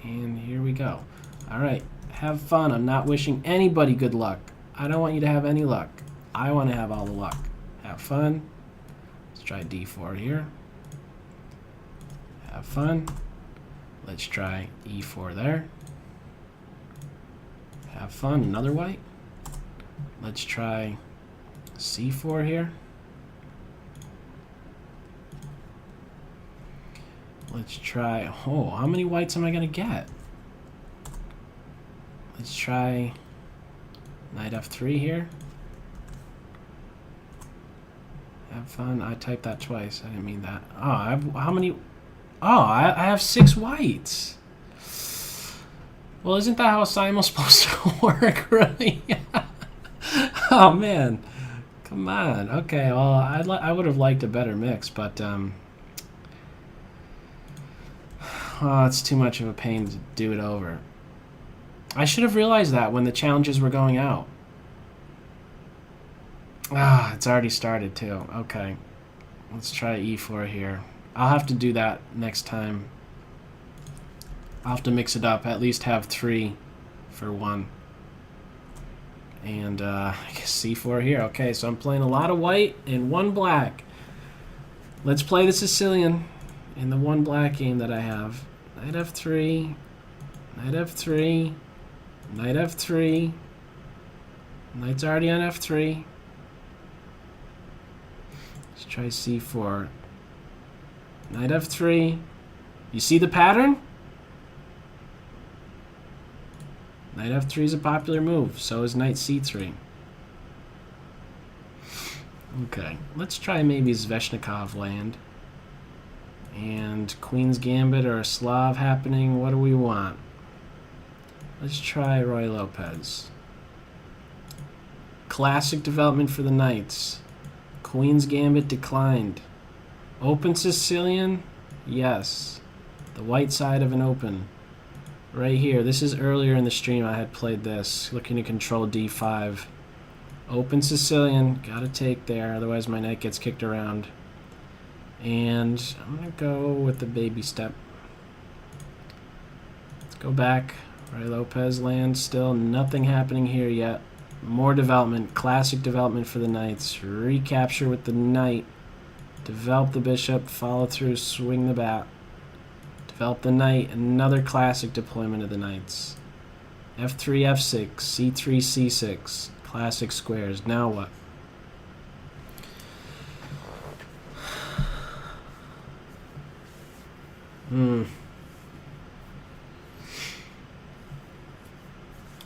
And here we go. All right, have fun. I'm not wishing anybody good luck. I don't want you to have any luck. I want to have all the luck. Have fun. Let's try d4 here. Have fun. Let's try e4 there. Have fun. Another white. Let's try c4 here. Let's try... Oh, how many whites am I going to get? Let's try knight f3 here. Have fun. I typed that twice. I didn't mean that. Oh, I have... How many... Oh, I have 6 whites. Well, isn't that how Simu's supposed to work, really? Oh, man. Come on. Okay, well, I would have liked a better mix, but... Oh, it's too much of a pain to do it over. I should have realized that when the challenges were going out. Ah, it's already started too. Okay. Let's try e4 here. I'll have to do that next time. I'll have to mix it up. At least have 3 for 1. And I guess c4 here. Okay, so I'm playing a lot of white and 1 black. Let's play the Sicilian in the 1 black game that I have. Knight f3, knight f3, knight f3. Knight's already on f3. Let's try c4. Knight f3. You see the pattern? Knight f3 is a popular move. So is knight c3. Okay, let's try maybe Sveshnikov land. And Queen's Gambit or a Slav happening. What do we want? Let's try Roy Lopez. Classic development for the Knights. Queen's Gambit declined. Open Sicilian? Yes. The white side of an open. Right here. This is earlier in the stream I had played this. Looking to control d5. Open Sicilian. Gotta take there, otherwise my knight gets kicked around. And I'm going to go with the baby step. Let's go back. Roy Lopez land still. Nothing happening here yet. More development. Classic development for the Knights. Recapture with the knight. Develop the bishop. Follow through. Swing the bat. Develop the knight. Another classic deployment of the Knights. f3, f6. c3, c6. Classic squares. Now what?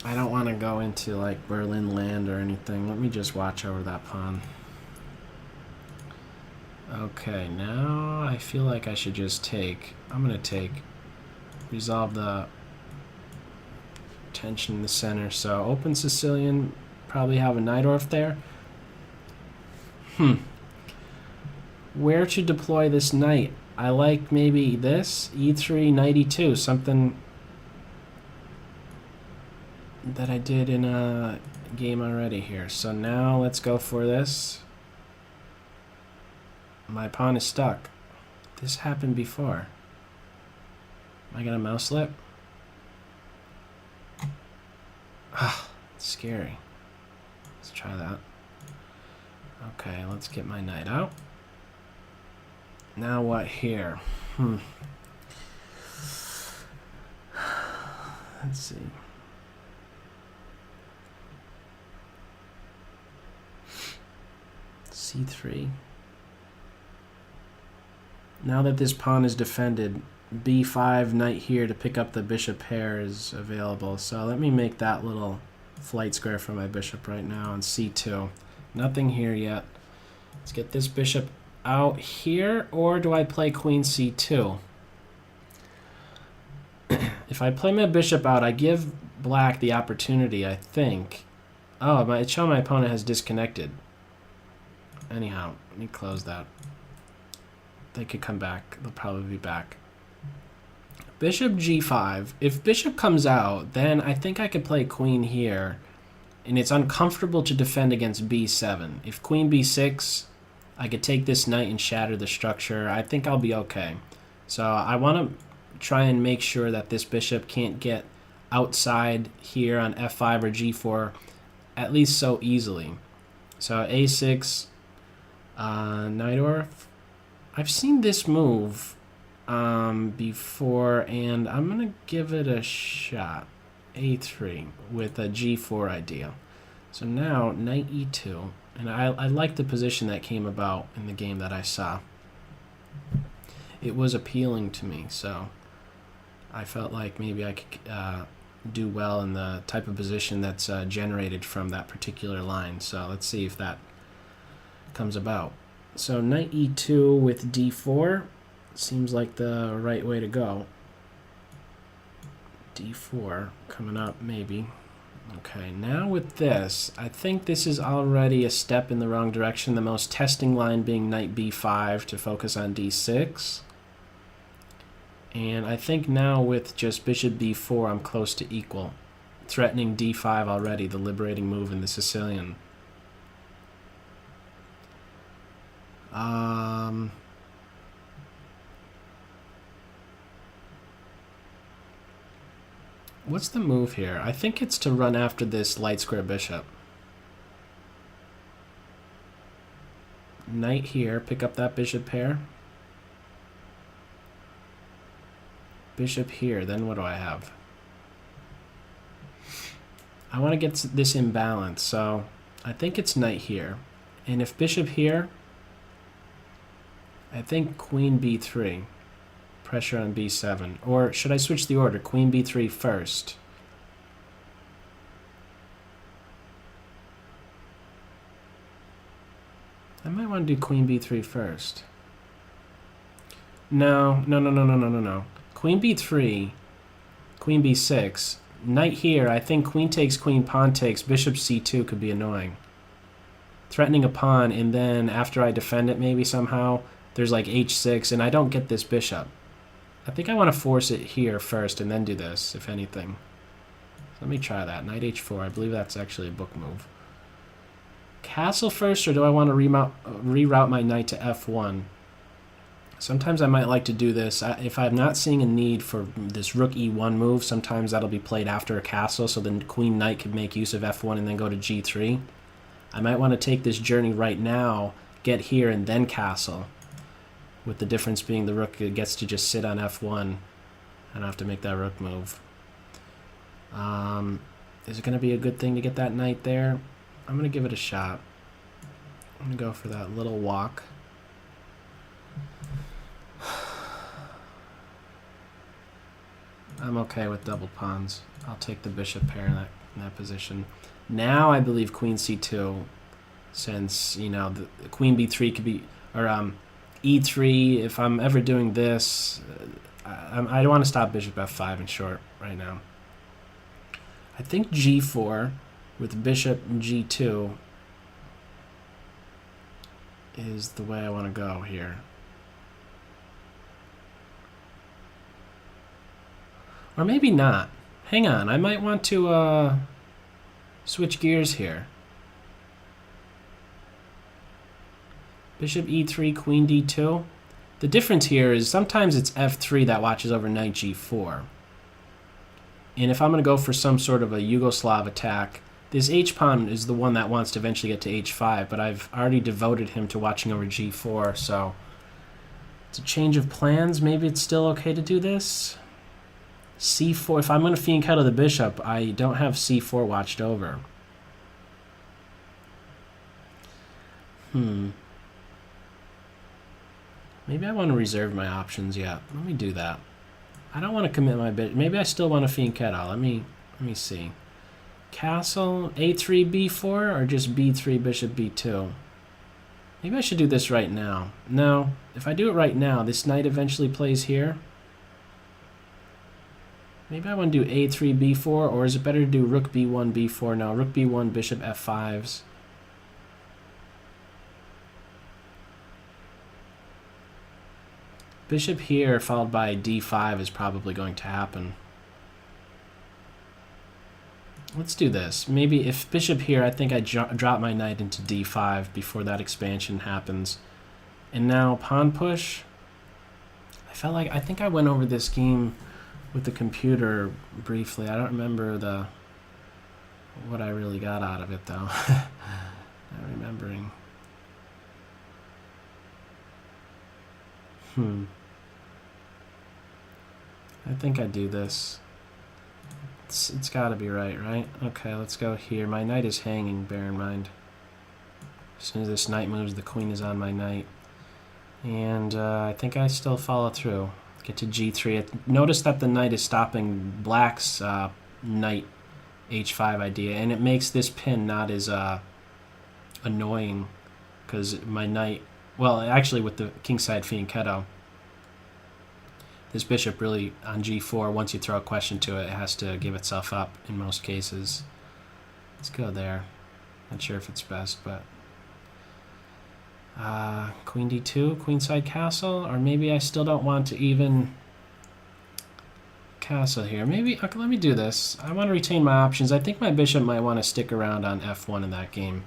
I don't want to go into like Berlin land or anything. Let me just watch over that pawn. Okay, now I feel like I should just take. I'm going to take. Resolve the tension in the center. So open Sicilian. Probably have a Najdorf there. Where to deploy this knight? I like maybe this, e3, knight e2, something that I did in a game already here. So now let's go for this. My pawn is stuck. This happened before. Am I gonna mouse slip? Ah, it's scary. Let's try that. Okay, let's get my knight out. Now what here? Let's see. c3. Now that this pawn is defended, b5, knight here to pick up the bishop pair is available. So let me make that little flight square for my bishop right now on c2. Nothing here yet. Let's get this bishop out here, or do I play queen c2? If I play my bishop out, I give black the opportunity, I think. Oh, it's showing my opponent has disconnected. Anyhow, let me close that. They could come back. They'll probably be back. Bishop g5. If bishop comes out, then I think I could play queen here. And it's uncomfortable to defend against b7. If queen b6, I could take this knight and shatter the structure. I think I'll be okay. So I want to try and make sure that this bishop can't get outside here on f5 or g4 at least so easily. So a6, knight. I've seen this move before, and I'm going to give it a shot. a3 with a g4 idea. So now knight e2, and I like the position that came about in the game that I saw. It was appealing to me, so I felt like maybe I could do well in the type of position that's generated from that particular line. So let's see if that comes about. So knight e2 with d4 seems like the right way to go. d4 coming up, maybe. Okay, now with this, I think this is already a step in the wrong direction. The most testing line being knight b5 to focus on d6. And I think now with just bishop b4, I'm close to equal. Threatening d5 already, the liberating move in the Sicilian. What's the move here? I think it's to run after this light square bishop. Knight here, pick up that bishop pair. Bishop here, then what do I have? I want to get this in balance, so I think it's knight here. And if bishop here, I think queen b3. Pressure on b7. Or should I switch the order? Queen b3 first. I might want to do queen b3 first. No. Queen b3, queen b6, knight here. I think queen takes, queen, pawn takes, bishop c2 could be annoying. Threatening a pawn, and then after I defend it maybe somehow, there's like h6, and I don't get this bishop. I think I want to force it here first and then do this, if anything. Let me try that. Knight h4. I believe that's actually a book move. Castle first, or do I want to reroute my knight to f1? Sometimes I might like to do this. If I'm not seeing a need for this rook e1 move, sometimes that'll be played after a castle, so the queen knight could make use of f1 and then go to g3. I might want to take this journey right now, get here, and then castle. With the difference being the rook gets to just sit on f1. I don't have to make that rook move. Is it going to be a good thing to get that knight there? I'm going to give it a shot. I'm going to go for that little walk. I'm okay with double pawns. I'll take the bishop pair in that position. Now I believe queen c2, since, you know, the queen b3 could be, or e3, if I'm ever doing this, I don't want to stop bishop f5 in short right now. I think g4 with bishop g2 is the way I want to go here. Or maybe not. Hang on, I might want to switch gears here. Bishop e3, queen d2. The difference here is sometimes it's f3 that watches over knight g4. And if I'm going to go for some sort of a Yugoslav attack, this h-pawn is the one that wants to eventually get to h5, but I've already devoted him to watching over g4, so it's a change of plans. Maybe it's still okay to do this. c4, if I'm going to fiend kettle the bishop, I don't have c4 watched over. Maybe I want to reserve my options yet. Let me do that. I don't want to commit my bit. Maybe I still want to fiend kettle. Let me see. Castle, a3, b4, or just b3, bishop b2? Maybe I should do this right now. No, if I do it right now, this knight eventually plays here. Maybe I want to do a3, b4, or is it better to do rook b1, b4? No, rook b1, bishop f5s. Bishop here followed by d5 is probably going to happen. Let's do this. Maybe if bishop here, I think I drop my knight into d5 before that expansion happens. And now pawn push. I think I went over this game with the computer briefly. I don't remember what I really got out of it though. Not remembering. I think I do this. It's got to be right? Okay, let's go here. My knight is hanging, bear in mind. As soon as this knight moves, the queen is on my knight. And I think I still follow through. Get to g3. Notice that the knight is stopping black's knight h5 idea, and it makes this pin not as annoying, because my knight... Well, actually, with the kingside fianchetto, this bishop really, on g4, once you throw a question to it, it has to give itself up in most cases. Let's go there. Not sure if it's best, but... queen d2, queenside castle, or maybe I still don't want to even castle here. Maybe, okay, let me do this. I want to retain my options. I think my bishop might want to stick around on f1 in that game.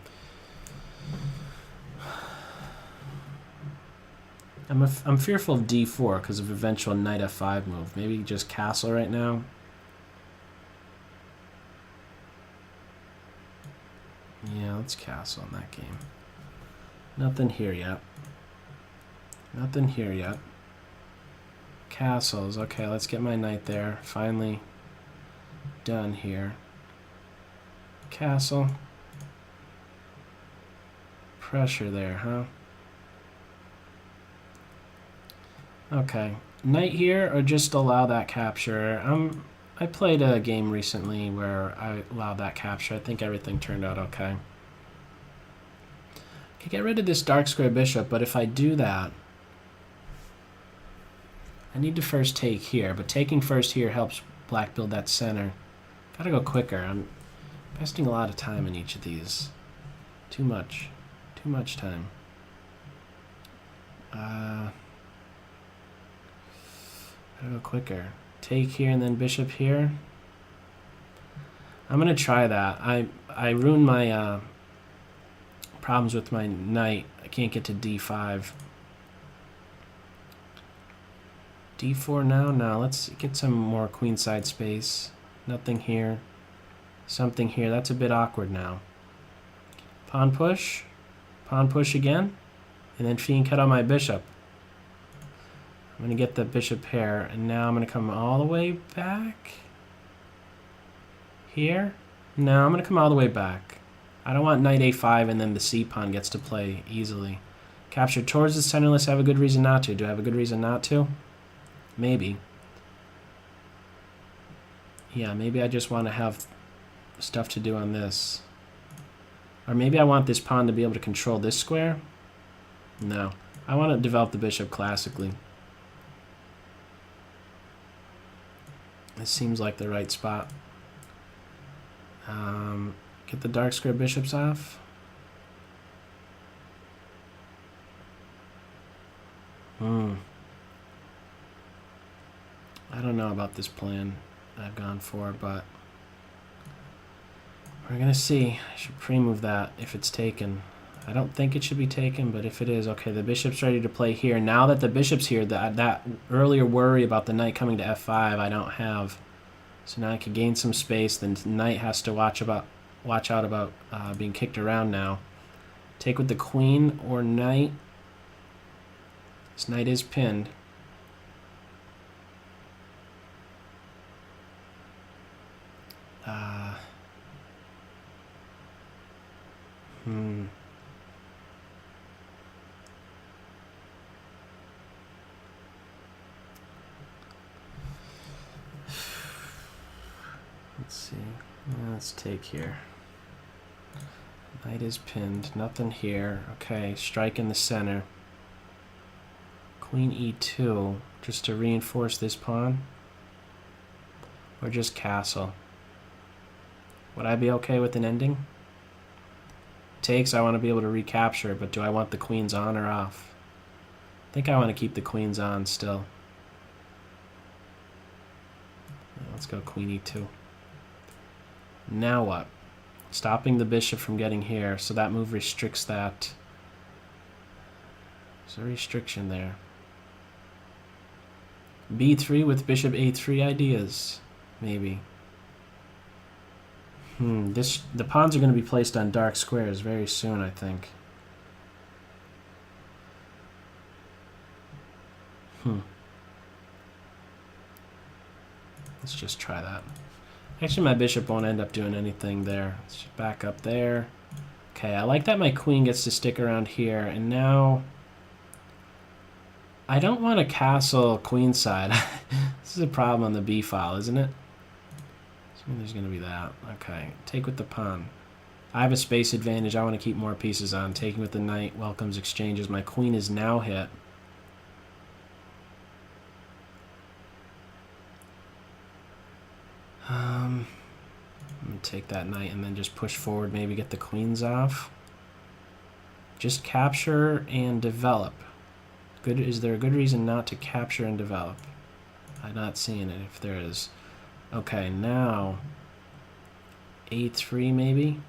I'm fearful of d4 because of eventual knight f5 move. Maybe just castle right now. Yeah, let's castle in that game. Nothing here yet. Nothing here yet. Castles. Okay, let's get my knight there. Finally done here. Castle. Pressure there, huh? Okay. Knight here, or just allow that capture? I played a game recently where I allowed that capture. I think everything turned out okay. I get rid of this dark square bishop, but if I do that, I need to first take here, but taking first here helps black build that center. Gotta go quicker. I'm investing a lot of time in each of these. Too much time. Gotta go quicker. Take here and then bishop here. I'm gonna try that. I ruined my problems with my knight. I can't get to d5. d4 now? No, let's get some more queenside space. Nothing here. Something here. That's a bit awkward now. Pawn push. Pawn push again. And then fianchetto on my bishop. I'm going to get the bishop pair. And now I'm going to come all the way back. Here. No, I'm going to come all the way back. I don't want knight a5 and then the c pawn gets to play easily. Capture towards the center. Let's have a good reason not to. Do I have a good reason not to? Maybe. Yeah, maybe I just want to have stuff to do on this. Or maybe I want this pawn to be able to control this square. No. I want to develop the bishop classically. This seems like the right spot. Get the dark square bishops off. I don't know about this plan I've gone for, but we're going to see. I should pre-move that if it's taken. I don't think it should be taken, but if it is, okay, the bishop's ready to play here. Now that the bishop's here, that earlier worry about the knight coming to f5 I don't have. So now I can gain some space. The knight has to watch out about being kicked around now. Take with the queen or knight. This knight is pinned. Let's see. Let's take here. Knight is pinned. Nothing here. Okay, strike in the center. Queen e2, just to reinforce this pawn. Or just castle. Would I be okay with an ending? Takes, I want to be able to recapture, but do I want the queens on or off? I think I want to keep the queens on still. Let's go queen e2. Now what? Stopping the bishop from getting here, so that move restricts that. There's a restriction there. B3 with bishop A3 ideas, maybe. The pawns are going to be placed on dark squares very soon, I think. Let's just try that. Actually, my bishop won't end up doing anything there. Let's just back up there. Okay, I like that my queen gets to stick around here, and now I don't want to castle queenside. This is a problem on the b file, isn't it? So there's going to be that. Okay, take with the pawn. I have a space advantage. I want to keep more pieces on. Taking with the knight welcomes exchanges. My queen is now hit. I'm going to take that knight and then just push forward, maybe get the queens off. Just capture and develop. Is there a good reason not to capture and develop? I'm not seeing it if there is. Okay, now A3 maybe?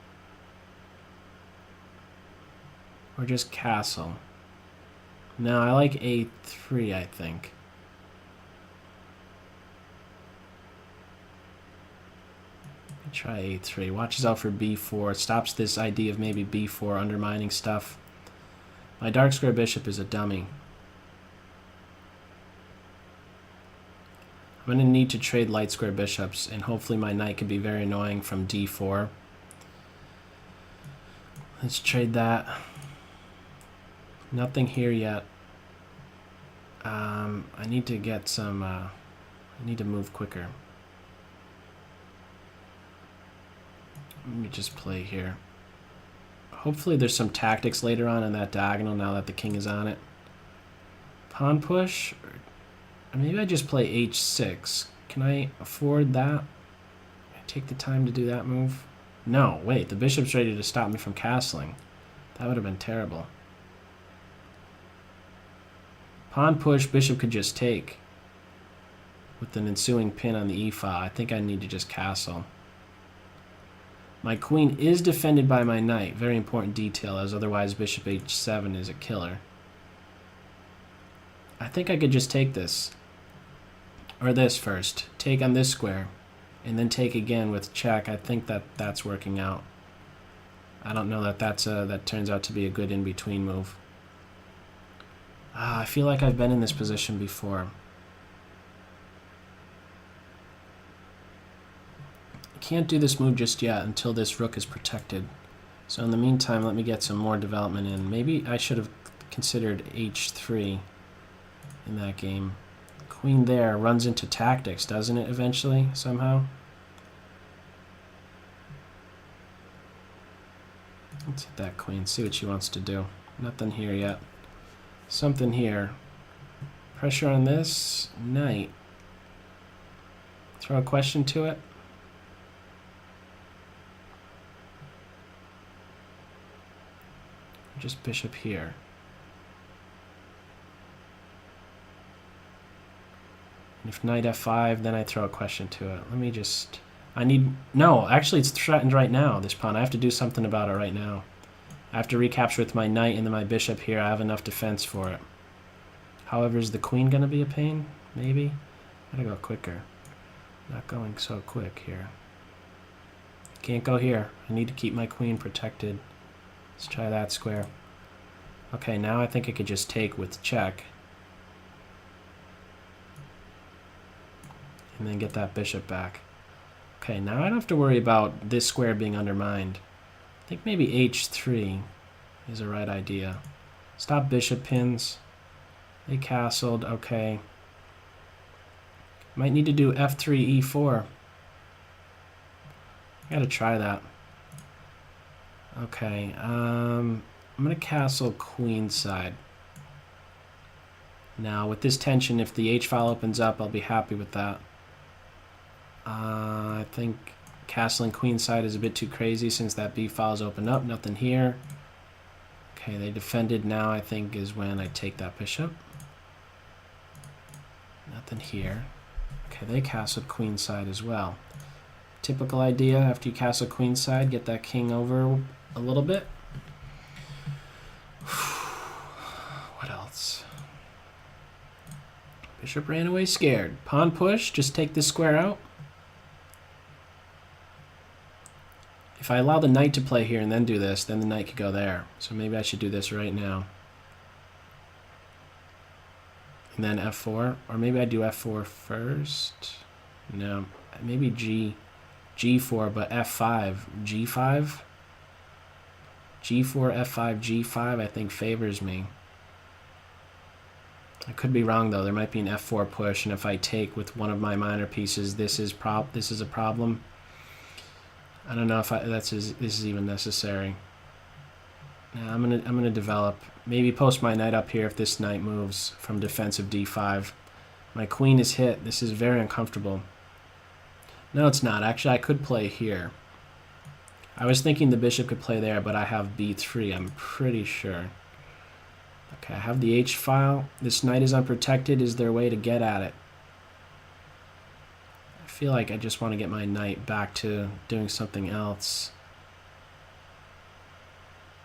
Or just castle? No, I like A3, I think. Try A3. Watches out for B4. It stops this idea of maybe B4 undermining stuff. My dark square bishop is a dummy. I'm going to need to trade light square bishops, and hopefully my knight can be very annoying from D4. Let's trade that. Nothing here yet. I need to get some... I need to move quicker. Let me just play here. Hopefully there's some tactics later on in that diagonal now that the king is on it. Pawn push? Or maybe I just play h6. Can I afford that? Can I take the time to do that move? No, wait, the bishop's ready to stop me from castling. That would have been terrible. Pawn push, bishop could just take. With an ensuing pin on the e file, I think I need to just castle. My queen is defended by my knight. Very important detail, as otherwise bishop h7 is a killer. I think I could just take this. Or this first. Take on this square. And then take again with check. I think that's working out. I don't know that that turns out to be a good in-between move. I feel like I've been in this position before. Can't do this move just yet until this rook is protected. So in the meantime, let me get some more development in. Maybe I should have considered h3 in that game. Queen there runs into tactics, doesn't it, eventually, somehow? Let's hit that queen, see what she wants to do. Nothing here yet. Something here. Pressure on this. Knight. Throw a question to it. Just bishop here. And if knight f5, then I throw a question to it. Let me just... No, actually it's threatened right now, this pawn. I have to do something about it right now. I have to recapture with my knight and then my bishop here. I have enough defense for it. However, is the queen going to be a pain? Maybe? Gotta go quicker. Not going so quick here. Can't go here. I need to keep my queen protected. Let's try that square. Okay, now I think I could just take with check. And then get that bishop back. Okay, now I don't have to worry about this square being undermined. I think maybe h3 is the right idea. Stop bishop pins. They castled. Okay. Might need to do f3, e4. I gotta try that. Okay, I'm going to castle queenside. Now, with this tension, if the h-file opens up, I'll be happy with that. I think castling queenside is a bit too crazy since that b-file's opened up. Nothing here. Okay, they defended. Now I think is when I take that bishop. Nothing here. Okay, they castled queenside as well. Typical idea, after you castle queenside, get that king over a little bit. What else? Bishop ran away scared. Pawn push, just take this square out. If I allow the knight to play here and then do this, then the knight could go there. So maybe I should do this right now. And then f4, or maybe I do f4 first. No, maybe g4, but f5, g5. g4, f5, g5, I think favors me. I could be wrong though. There might be an f4 push, and if I take with one of my minor pieces, this is a problem. I don't know if this is even necessary. Now I'm gonna develop. Maybe post my knight up here if this knight moves from defensive d5. My queen is hit. This is very uncomfortable. No, it's not. Actually, I could play here. I was thinking the bishop could play there, but I have b3. I'm pretty sure. Okay, I have the h-file. This knight is unprotected. Is there a way to get at it? I feel like I just want to get my knight back to doing something else.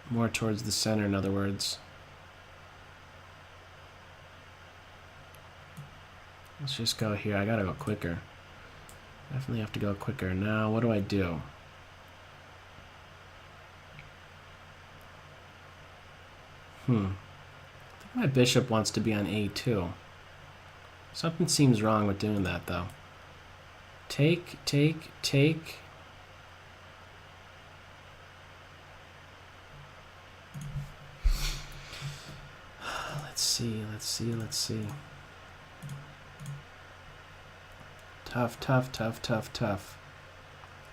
More towards the center, in other words. Let's just go here. I gotta go quicker. Definitely have to go quicker. Now, what do I do? I think my bishop wants to be on a2. Something seems wrong with doing that, though. Take, take, take. Let's see, let's see, let's see. Tough, tough, tough, tough, tough.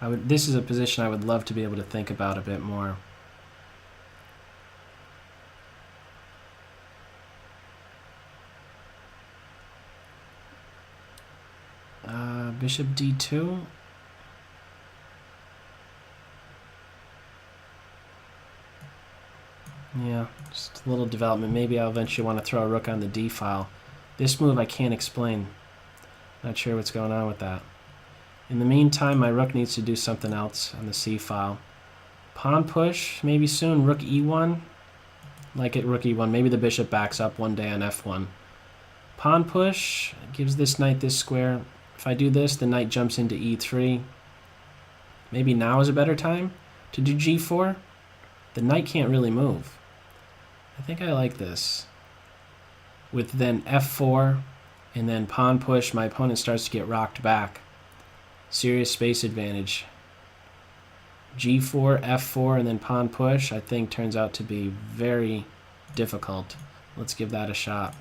This is a position I would love to be able to think about a bit more. Bishop d2. Yeah, just a little development. Maybe I'll eventually want to throw a rook on the d file. This move I can't explain. Not sure what's going on with that. In the meantime, my rook needs to do something else on the c file. Pawn push, maybe soon. Rook e1. Like it, rook e1. Maybe the bishop backs up one day on f1. Pawn push gives this knight this square. If I do this, the knight jumps into e3. Maybe now is a better time to do g4. The knight can't really move. I think I like this. With then f4 and then pawn push, my opponent starts to get rocked back. Serious space advantage. g4, f4, and then pawn push, I think turns out to be very difficult. Let's give that a shot.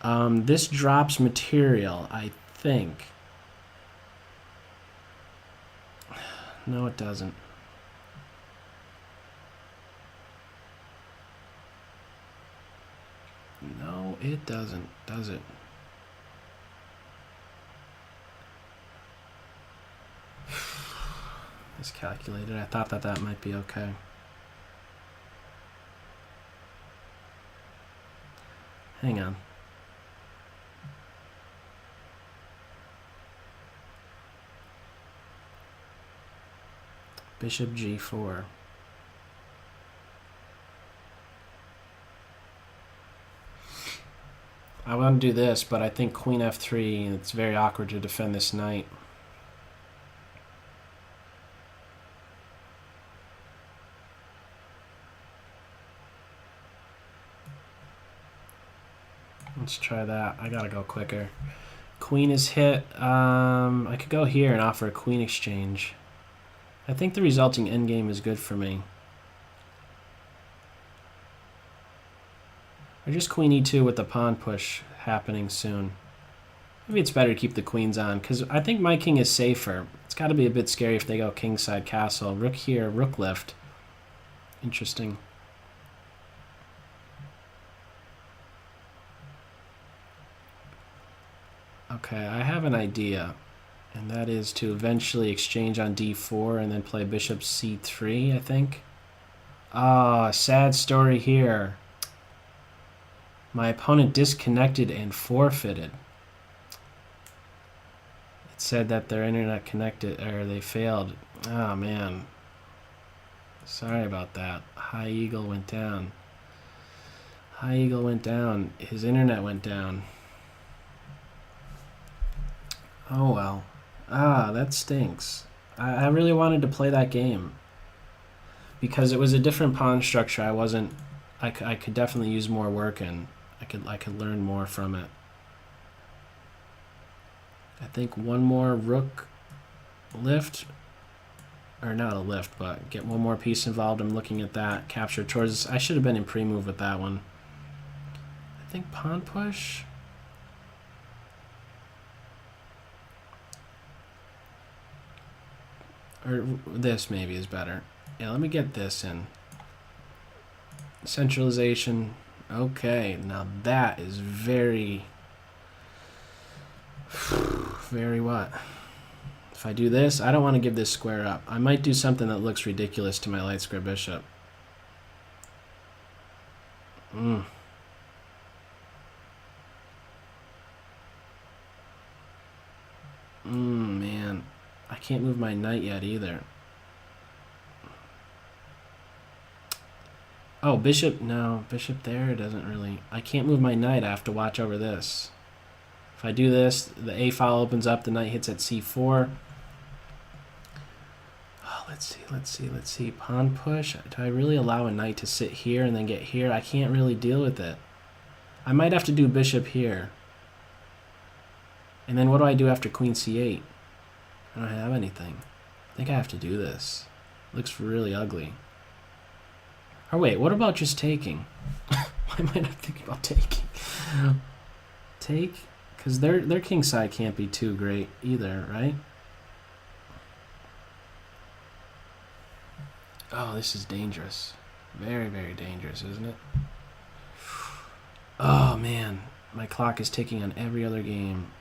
This drops material, I think. No, it doesn't. No, it doesn't, does it? Miscalculated. I thought that might be okay. Hang on. Bishop g4. I want to do this, but I think queen f3, it's very awkward to defend this knight. Let's try that. I gotta go quicker. Queen is hit. I could go here and offer a queen exchange. I think the resulting endgame is good for me. Or just queen e2 with the pawn push happening soon. Maybe it's better to keep the queens on, because I think my king is safer. It's got to be a bit scary if they go kingside castle. Rook here, rook lift. Interesting. Okay, I have an idea. And that is to eventually exchange on d4 and then play bishop c3, I think. Ah, sad story here. My opponent disconnected and forfeited. It said that their internet connected, or they failed. Oh, man. Sorry about that. High Eagle went down. High Eagle went down. His internet went down. Oh well. Ah, that stinks. I really wanted to play that game. Because it was a different pawn structure. I could definitely use more work in. I could learn more from it. I think one more rook lift, or not a lift, but get one more piece involved. I'm looking at that. Capture towards, I should have been in pre-move with that one. I think pawn push. Or this maybe is better. Yeah, let me get this in. Centralization. Okay, now that is very, very what? If I do this, I don't want to give this square up. I might do something that looks ridiculous to my light square bishop. Man. I can't move my knight yet either. Oh, bishop. No, bishop there doesn't really. I can't move my knight. I have to watch over this. If I do this, the a file opens up. The knight hits at c4. Oh, let's see. Pawn push. Do I really allow a knight to sit here and then get here? I can't really deal with it. I might have to do bishop here. And then what do I do after queen c8? I don't have anything. I think I have to do this. Looks really ugly. Or wait, what about just taking? Why am I not thinking about taking? Take? Because their king side can't be too great either, right? Oh, this is dangerous. Very, very dangerous, isn't it? Oh, man. My clock is ticking on every other game.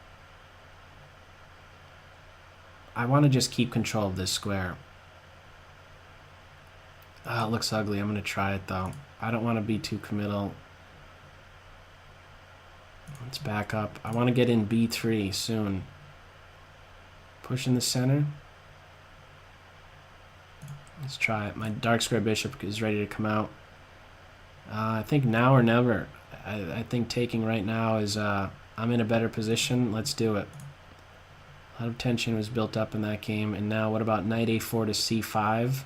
I want to just keep control of this square. Oh, it looks ugly. I'm going to try it, though. I don't want to be too committal. Let's back up. I want to get in b3 soon. Push in the center. Let's try it. My dark square bishop is ready to come out. I think now or never. I think taking right now is... I'm in a better position. Let's do it. A lot of tension was built up in that game. And now what about knight a4 to c5?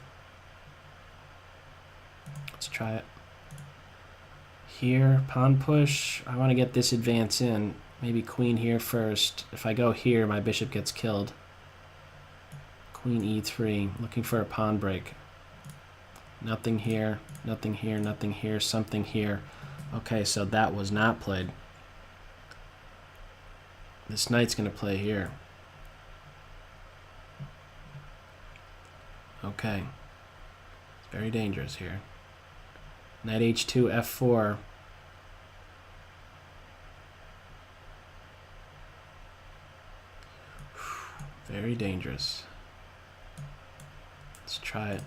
Let's try it. Here, pawn push. I want to get this advance in. Maybe queen here first. If I go here, my bishop gets killed. Queen e3. Looking for a pawn break. Nothing here. Nothing here. Nothing here. Something here. Okay, so that was not played. This knight's going to play here. Okay. It's very dangerous here. Knight h2, f4. Very dangerous. Let's try it.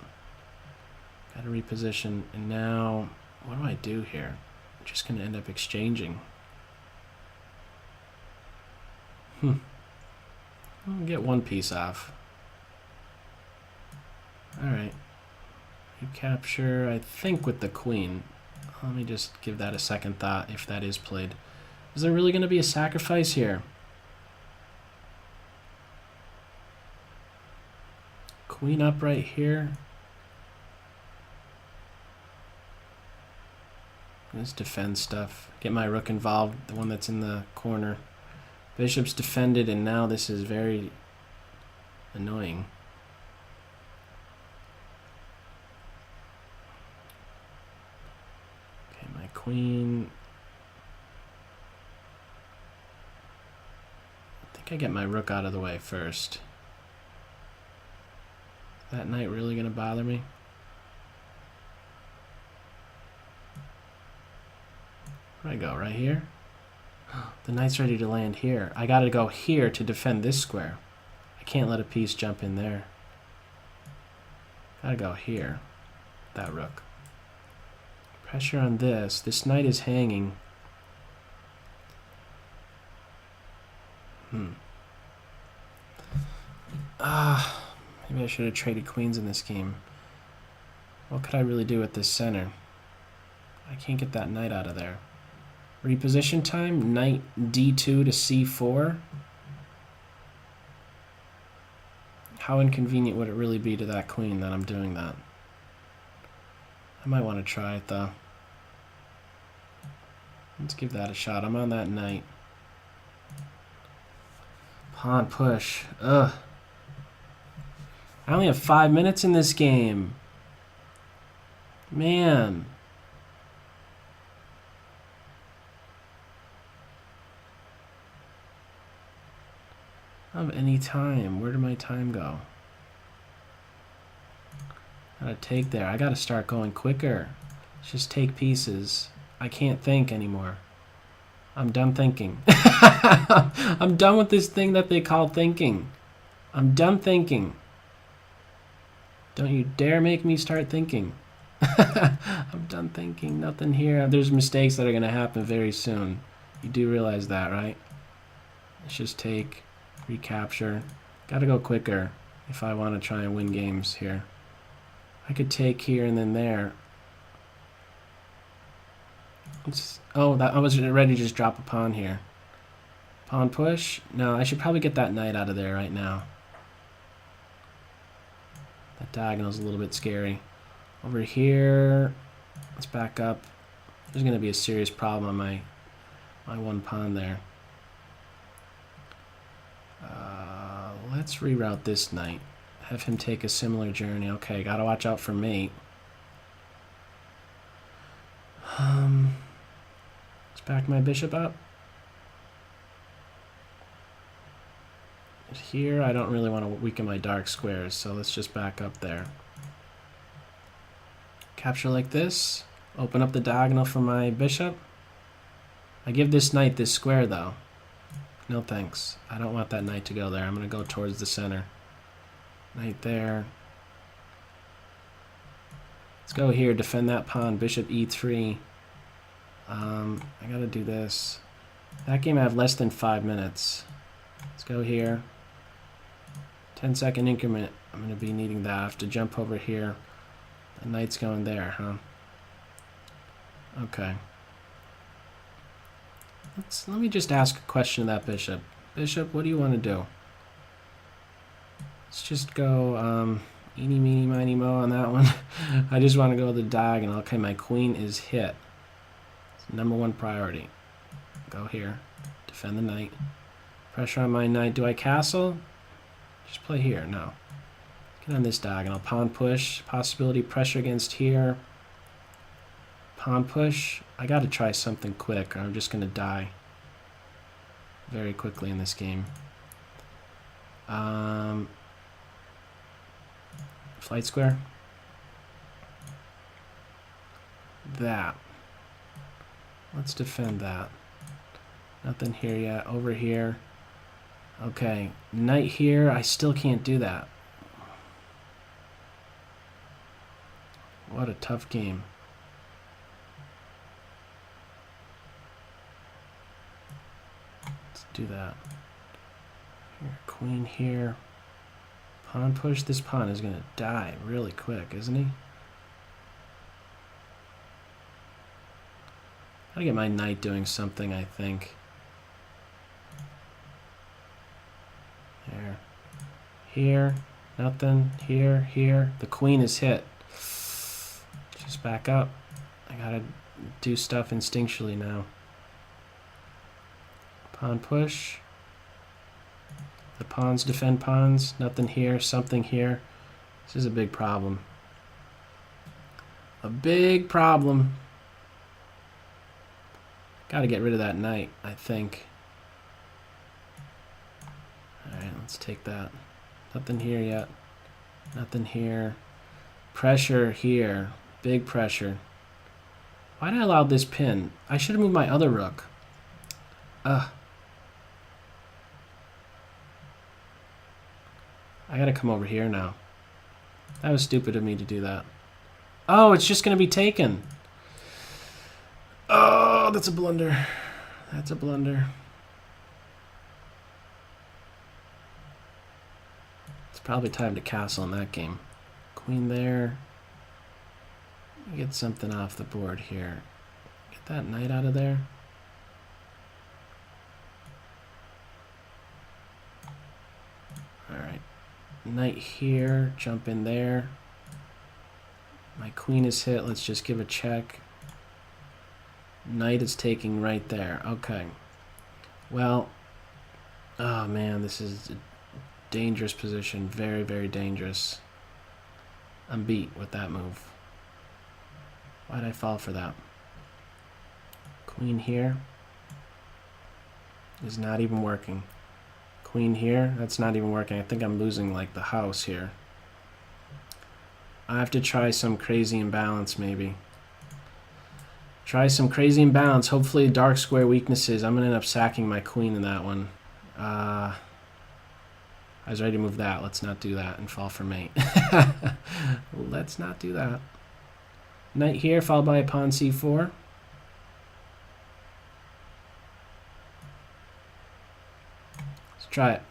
Gotta reposition. And now, what do I do here? I'm just gonna end up exchanging. I'll get one piece off. Alright. Recapture, I think, with the queen. Let me just give that a second thought if that is played. Is there really going to be a sacrifice here? Queen up right here. Let's defend stuff. Get my rook involved, the one that's in the corner. Bishop's defended, and now this is very annoying. Queen. I think I get my rook out of the way first. Is that knight really going to bother me? Where do I go? Right here? The knight's ready to land here. I got to go here to defend this square. I can't let a piece jump in there. Got to go here. That rook. Pressure on this. This knight is hanging. Maybe I should have traded queens in this game. What could I really do with this center? I can't get that knight out of there. Reposition time. Knight d2 to c4. How inconvenient would it really be to that queen that I'm doing that? I might want to try it though. Let's give that a shot. I'm on that knight. Pawn push. Ugh. I only have 5 minutes in this game. Man. I don't have any time. Where did my time go? Gotta take there. I gotta start going quicker. Let's just take pieces. I can't think anymore. I'm done thinking. I'm done with this thing that they call thinking. I'm done thinking. Don't you dare make me start thinking. I'm done thinking. Nothing here. There's mistakes that are going to happen very soon. You do realize that, right? Let's just take, recapture. Gotta go quicker if I want to try and win games here. I could take here and then there. Oh, I was ready to just drop a pawn here. Pawn push? No, I should probably get that knight out of there right now. That diagonal's a little bit scary. Over here, let's back up. There's going to be a serious problem on my one pawn there. Let's reroute this knight. Have him take a similar journey. Okay, gotta watch out for mate. Let's back my bishop up. Here, I don't really want to weaken my dark squares, so let's just back up there. Capture like this. Open up the diagonal for my bishop. I give this knight this square, though. No thanks. I don't want that knight to go there. I'm going to go towards the center. Knight there. Let's go here. Defend that pawn. Bishop e3. I got to do this. That game I have less than 5 minutes. Let's go here. 10-second increment. I'm going to be needing that. I have to jump over here. The knight's going there, huh? Okay. Let me just ask a question of that bishop. Bishop, what do you want to do? Let's just go eeny, meeny, miny, mo on that one. I just want to go the diagonal. Okay, my queen is hit. It's #1 priority. Go here. Defend the knight. Pressure on my knight. Do I castle? Just play here. No. Get on this diagonal. Pawn push. Possibility pressure against here. Pawn push. I got to try something quick or I'm just going to die very quickly in this game. Flight square. That. Let's defend that. Nothing here yet. Over here. Okay. Knight here. I still can't do that. What a tough game. Let's do that. Here, queen here. Pawn push. This pawn is going to die really quick, isn't he? Gotta get my knight doing something, I think. There. Here. Nothing. Here. Here. The queen is hit. Just back up. I gotta do stuff instinctually now. Pawn push. The pawns defend pawns. Nothing here. Something here. This is a big problem. A big problem. Gotta get rid of that knight, I think. Alright, let's take that. Nothing here yet. Nothing here. Pressure here. Big pressure. Why did I allow this pin? I should have moved my other rook. Ugh. I gotta come over here now. That was stupid of me to do that. Oh, it's just gonna be taken. Oh, that's a blunder. That's a blunder. It's probably time to castle in that game. Queen there. Get something off the board here. Get that knight out of there. Alright. Knight here, jump in there. My queen is hit, let's just give a check. Knight is taking right there, okay. Well, oh man, this is a dangerous position, very, very dangerous. I'm beat with that move. Why'd I fall for that? Queen here is not even working. Queen here, that's not even working. I think I'm losing like the house here. I have to try some crazy imbalance maybe. Try some crazy imbalance. Hopefully dark square weaknesses. I'm gonna end up sacking my queen in that one. I was ready to move that. Let's not do that and fall for mate. Let's not do that. Knight here followed by a pawn c4. Let's try it.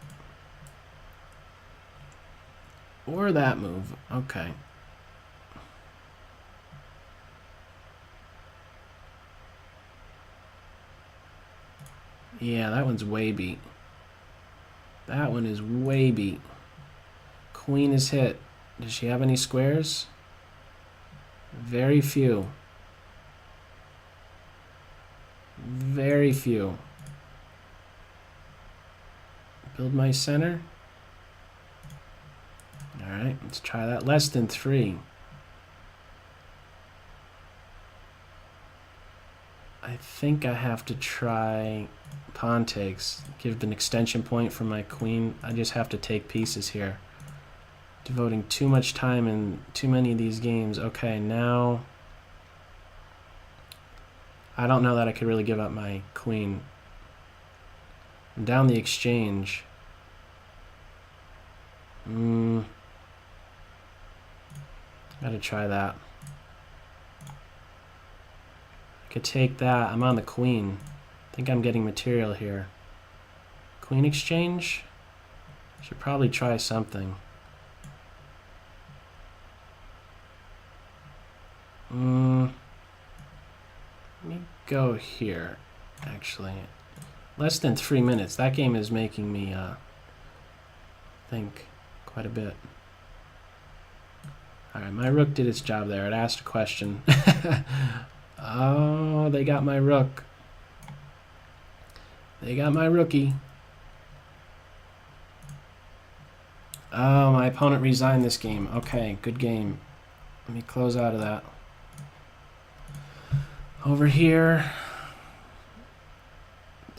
Or that move. Okay. Yeah, that one's way beat. That one is way beat. Queen is hit. Does she have any squares? Very few. Very few. Build my center. Alright, let's try that. Less than 3. I think I have to try pawn takes. Give an extension point for my queen. I just have to take pieces here. Devoting too much time in too many of these games. Okay, now I don't know that I could really give up my queen. I'm down the exchange. Gotta try that. I could take that. I'm on the queen. I think I'm getting material here. Queen exchange? Should probably try something. Let me go here, actually. Less than 3 minutes. That game is making me think quite a bit. Alright, my rook did its job there. It asked a question. Oh, they got my rook. They got my rookie. Oh, my opponent resigned this game. Okay, good game. Let me close out of that. Over here.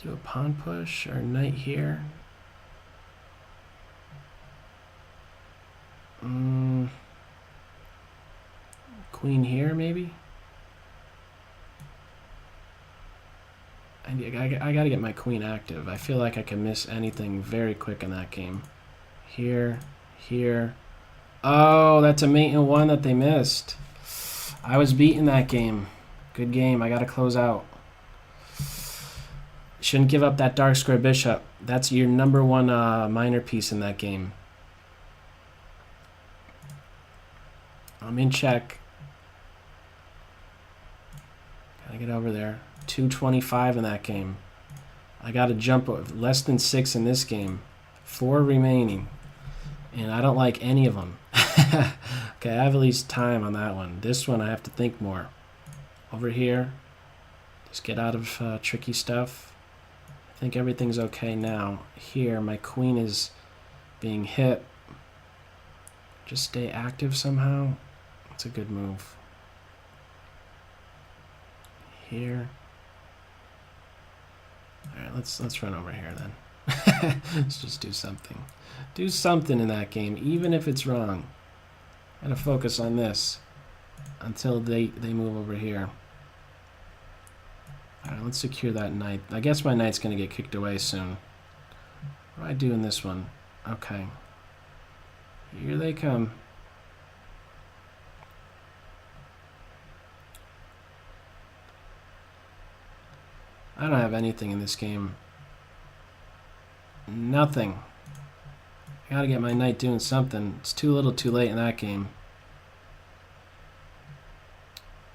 Do a pawn push or knight here. Queen here, maybe? I gotta get my queen active. I feel like I can miss anything very quick in that game. Here, here. Oh, that's a mate in 1 that they missed. I was beating that game. Good game. I gotta close out. Shouldn't give up that dark square bishop. That's your number 1 minor piece in that game. I'm in check. Gotta get over there. 225 in that game. I gotta jump less than 6 in this game. 4 remaining. And I don't like any of them. Okay, I have at least time on that one. This one I have to think more. Over here. Just get out of tricky stuff. I think everything's okay now. Here, my queen is being hit. Just stay active somehow. That's a good move. Here. Alright, let's run over here then. Let's just do something. Do something in that game, even if it's wrong. Gotta focus on this until they move over here. Alright, let's secure that knight. I guess my knight's gonna get kicked away soon. What do I do in this one? Okay. Here they come. I don't have anything in this game. Nothing. I gotta get my knight doing something. It's too little too late in that game.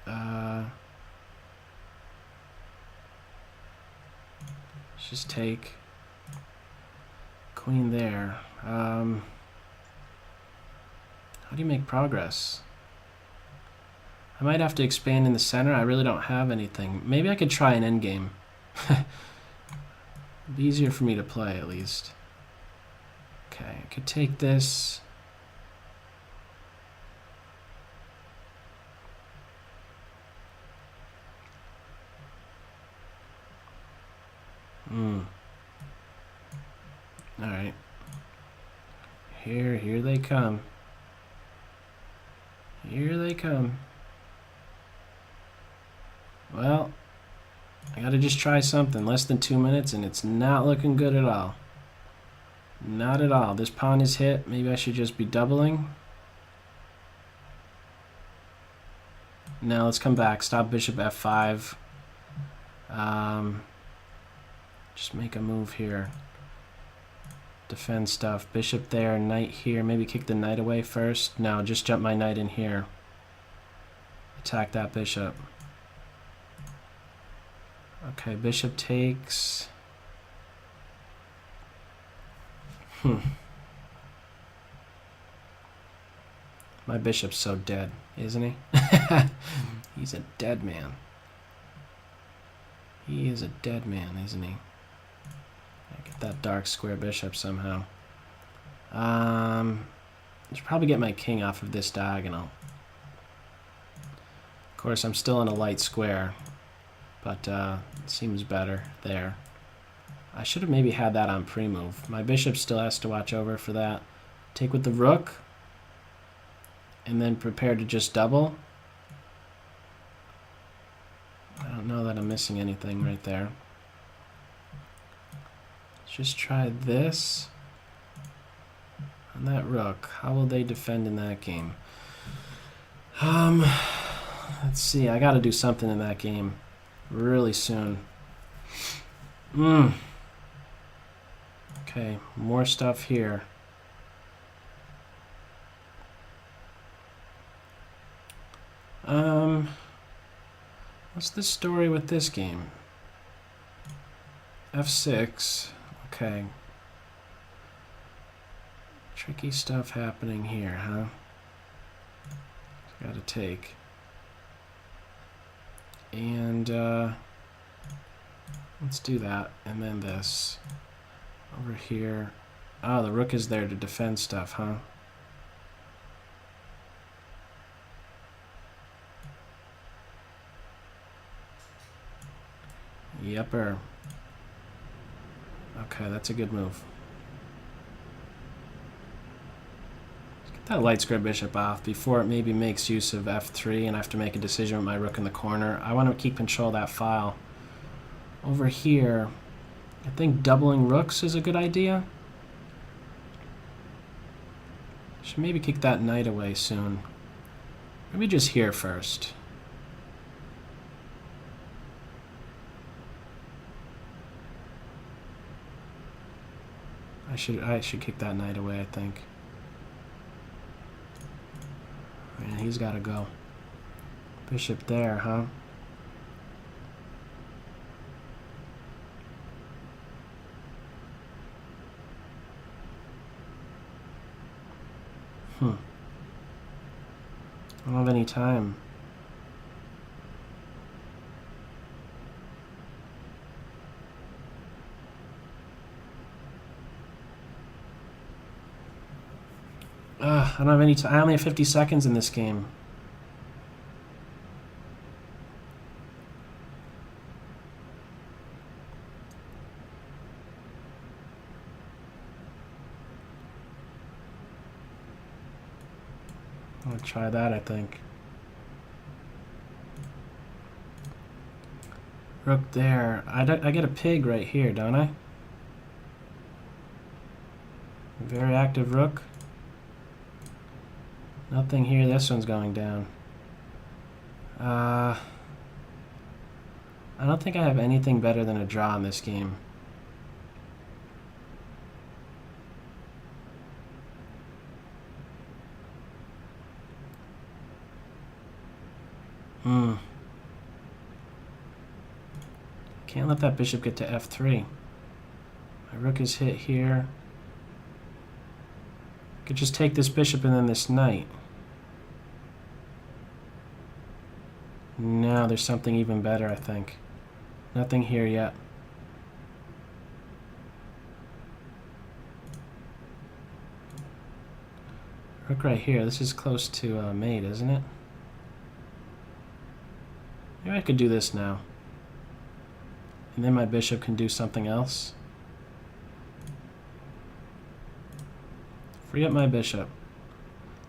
Let's just take queen there. How do you make progress? I might have to expand in the center. I really don't have anything. Maybe I could try an endgame. It'd be easier for me to play, at least. Okay, I could take this. Alright. Here they come. Here they come. Well, I gotta just try something. Less than 2 minutes and it's not looking good at all. Not at all. This pawn is hit. Maybe I should just be doubling. Now let's come back. Stop bishop f5. Just make a move here. Defend stuff. Bishop there, knight here. Maybe kick the knight away first. No, just jump my knight in here. Attack that bishop. Okay, bishop takes. My bishop's so dead, isn't he? He's a dead man. He is a dead man, isn't he? Get that dark square bishop somehow. I should probably get my king off of this diagonal. Of course, I'm still in a light square, but it seems better there. I should have maybe had that on pre-move. My bishop still has to watch over for that. Take with the rook, and then prepare to just double. I don't know that I'm missing anything right there. Let's just try this on that rook. How will they defend in that game? Let's see. I got to do something in that game really soon. Okay, more stuff here. What's the story with this game? F6. Okay. Tricky stuff happening here, huh? Gotta take. And let's do that. And then this. Over here. Oh, the rook is there to defend stuff, huh? Yepper. Okay, that's a good move. Let's get that light square bishop off before it maybe makes use of f3 and I have to make a decision with my rook in the corner. I want to keep control of that file. Over here, I think doubling rooks is a good idea. Should maybe kick that knight away soon. Maybe just here first. I should kick that knight away, I think. Man, he's got to go. Bishop there, huh? I don't have any time. I don't have any time. I only have 50 seconds in this game. I'll try that, I think. Rook there. I get a pig right here, don't I? Very active rook. Nothing here. This one's going down. I don't think I have anything better than a draw in this game. Can't let that bishop get to f3. My rook is hit here. I could just take this bishop and then this knight. No, there's something even better, I think. Nothing here yet. Rook right here. This is close to mate, isn't it? Maybe I could do this now. And then my bishop can do something else. Free up my bishop.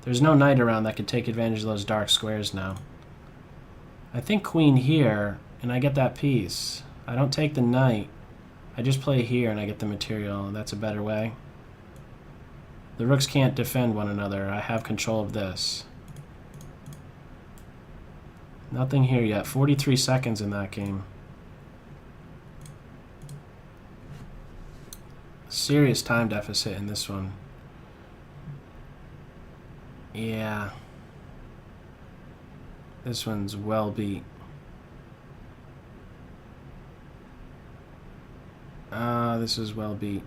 There's no knight around that could take advantage of those dark squares now. I think queen here, and I get that piece. I don't take the knight. I just play here and I get the material. That's a better way. The rooks can't defend one another. I have control of this. Nothing here yet. 43 seconds in that game. Serious time deficit in this one. Yeah. This one's well beat. This is well beat.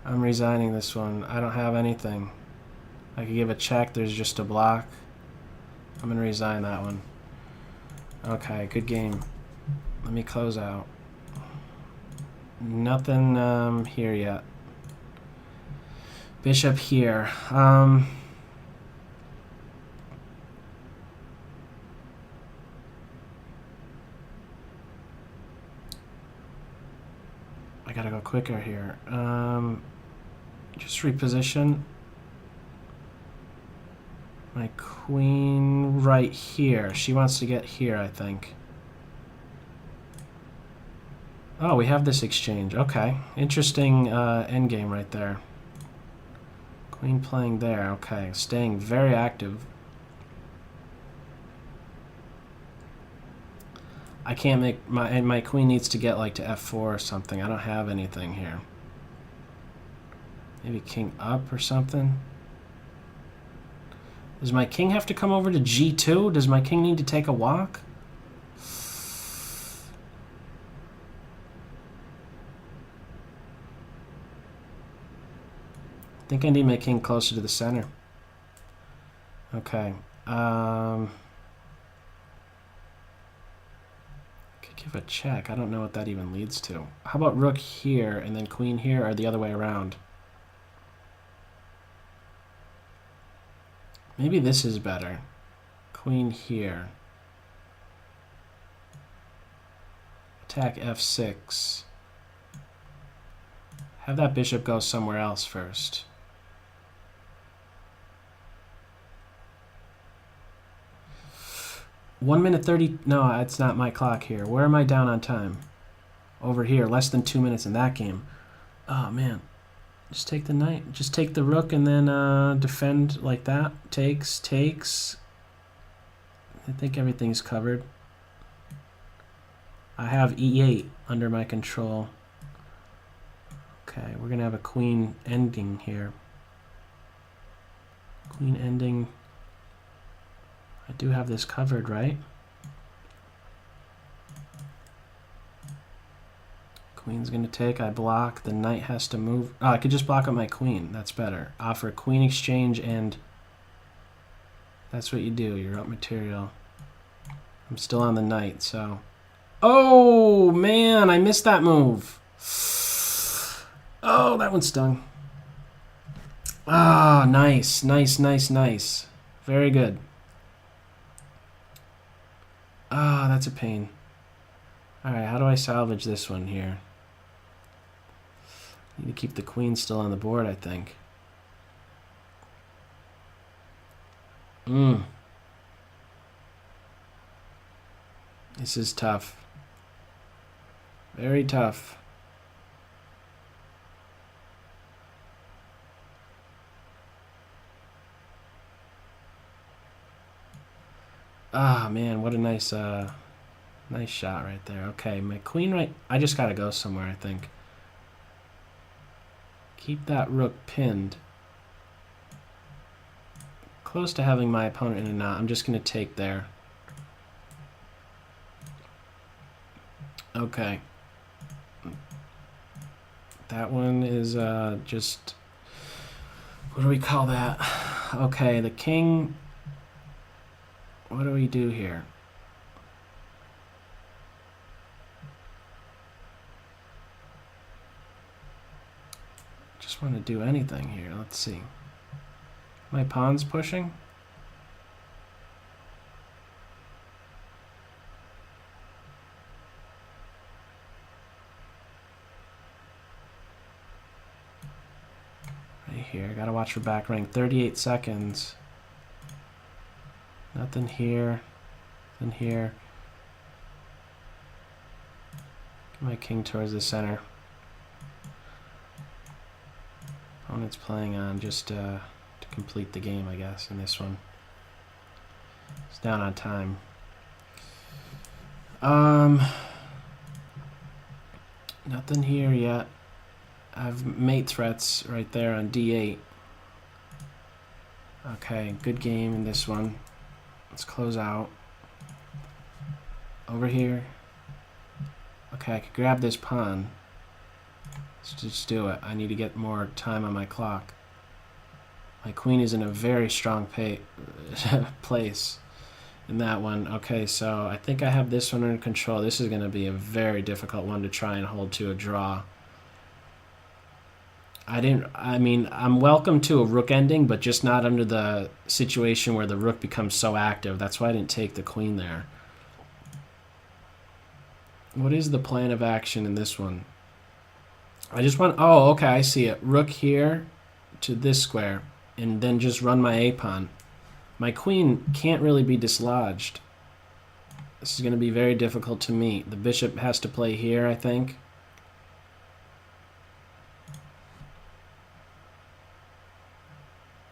I'm resigning this one. I don't have anything. I could give a check. There's just a block. I'm going to resign that one. Okay, good game. Let me close out. Nothing here yet. Bishop here. I gotta go quicker here. Just reposition my queen right here. She wants to get here, I think. Oh, we have this exchange. Okay. Interesting endgame right there. Queen playing there. Okay. Staying very active. I can't make my queen needs to get like to f4 or something. I don't have anything here. Maybe king up or something. Does my king have to come over to g2? Does my king need to take a walk? I think I need my king closer to the center. Okay. Could give a check. I don't know what that even leads to. How about rook here and then queen here, or the other way around? Maybe this is better. Queen here. Attack f6. Have that bishop go somewhere else first. One minute 30. No, it's not my clock here. Where am I down on time? Over here. Less than 2 minutes in that game. Oh, man. Just take the knight. Just take the rook and then defend like that. Takes. I think everything's covered. I have e8 under my control. Okay, we're going to have a queen ending here. Queen ending. I do have this covered, right? Queen's going to take. I block. The knight has to move. Oh, I could just block up my queen. That's better. Offer queen exchange, and that's what you do. You're up material. I'm still on the knight, so... Oh, man, I missed that move. Oh, that one stung. Ah, nice. Very good. Ah, that's a pain. Alright, how do I salvage this one here? Need to keep the queen still on the board, I think. This is tough. Very tough. Ah, man, what a nice nice shot right there. Okay, my queen right... I just gotta go somewhere, I think. Keep that rook pinned. Close to having my opponent in a knot. I'm just gonna take there. Okay. That one is just... What do we call that? Okay, the king... What do we do here? Just want to do anything here. Let's see. My pawn's pushing? Right here. I gotta watch for back rank. 38 seconds. Nothing here. Nothing here. Get my king towards the center. Opponent's playing on just to complete the game, I guess, in this one. It's down on time. Nothing here yet. I have mate threats right there on d8. Okay, good game in this one. Let's close out. Over here. Okay, I could grab this pawn. Let's just do it. I need to get more time on my clock. My queen is in a very strong place in that one. Okay, so I think I have this one under control. This is going to be a very difficult one to try and hold to a draw. I mean, I'm welcome to a rook ending, but just not under the situation where the rook becomes so active. That's why I didn't take the queen there. What is the plan of action in this one? I just want... Oh, okay, I see it. Rook here to this square, and then just run my a-pawn. My queen can't really be dislodged. This is going to be very difficult to meet. The bishop has to play here, I think.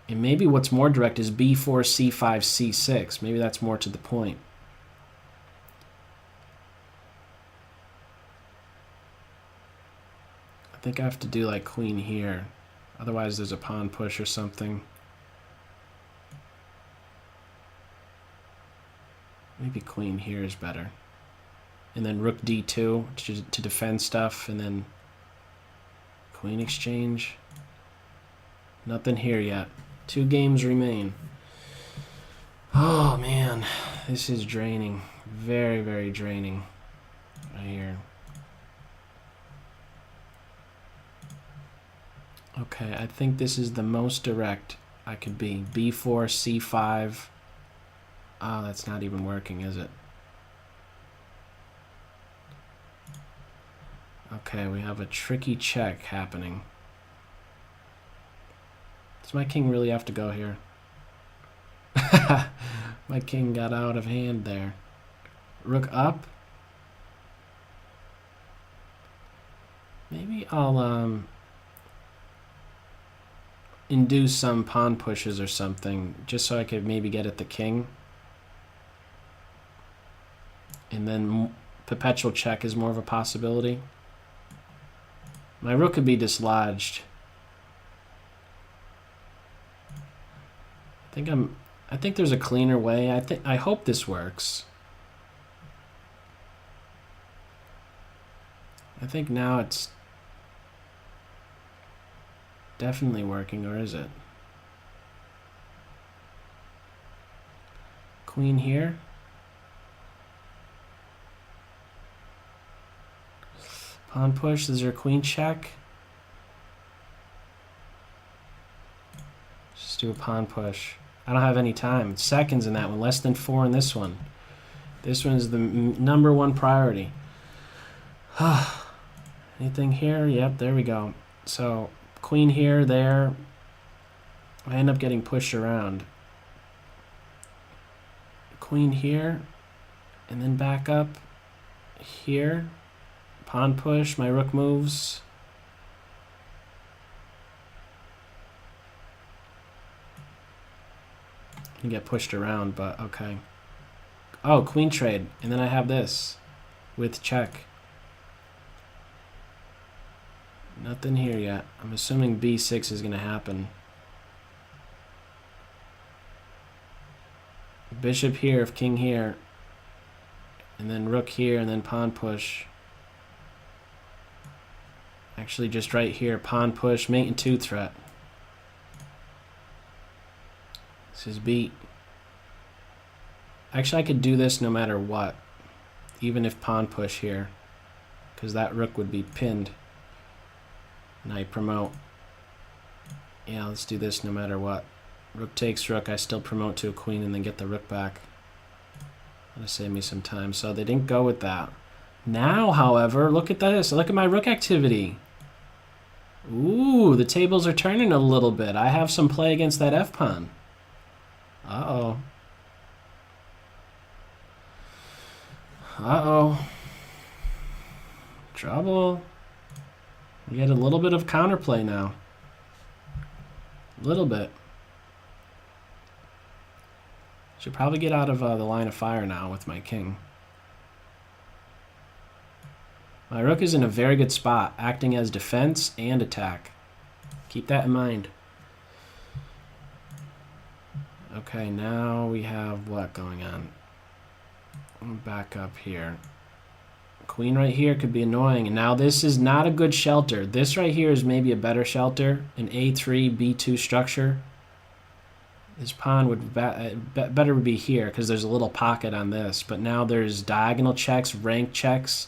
And maybe what's more direct is b4, c5, c6. Maybe that's more to the point. I think I have to do like queen here. Otherwise there's a pawn push or something. Maybe queen here is better. And then rook d2 to defend stuff, and then queen exchange. Nothing here yet. 2 games remain. Oh man, this is draining. Very, very draining right here. Okay, I think this is the most direct I could be. b4, c5. Oh, that's not even working, is it? Okay, we have a tricky check happening. Does my king really have to go here? My king got out of hand there. Rook up. Maybe I'll induce some pawn pushes or something, just so I could maybe get at the king. And then perpetual check is more of a possibility. My rook could be dislodged. I think there's a cleaner way. I hope this works. I think now it's definitely working, or is it? Queen here. Pawn push. Is there a queen check? Just do a pawn push. I don't have any time. It's seconds in that one. Less than 4 in this one. This one is the #1 priority. Anything here? Yep, there we go. So, queen here, there. I end up getting pushed around. Queen here. And then back up here. Pawn push. My rook moves. You get pushed around, but okay. Oh, queen trade. And then I have this with check. Nothing here yet. I'm assuming b6 is going to happen. Bishop here, if king here. And then rook here, and then pawn push. Actually, just right here, pawn push, mate and 2 threat. This is beat. Actually, I could do this no matter what, even if pawn push here, because that rook would be pinned. And I promote. Yeah, let's do this no matter what. Rook takes rook, I still promote to a queen and then get the rook back. That'll save me some time. So they didn't go with that. Now, however, look at this. Look at my rook activity. Ooh, the tables are turning a little bit. I have some play against that f-pawn. Uh-oh. Uh-oh. Trouble. We get a little bit of counterplay now. A little bit. Should probably get out of the line of fire now with my king. My rook is in a very good spot, acting as defense and attack. Keep that in mind. Okay, now we have what going on? Back up here. Queen right here could be annoying. And now this is not a good shelter. This right here is maybe a better shelter. An A3, B2 structure. This pawn would better be here because there's a little pocket on this. But now there's diagonal checks, rank checks.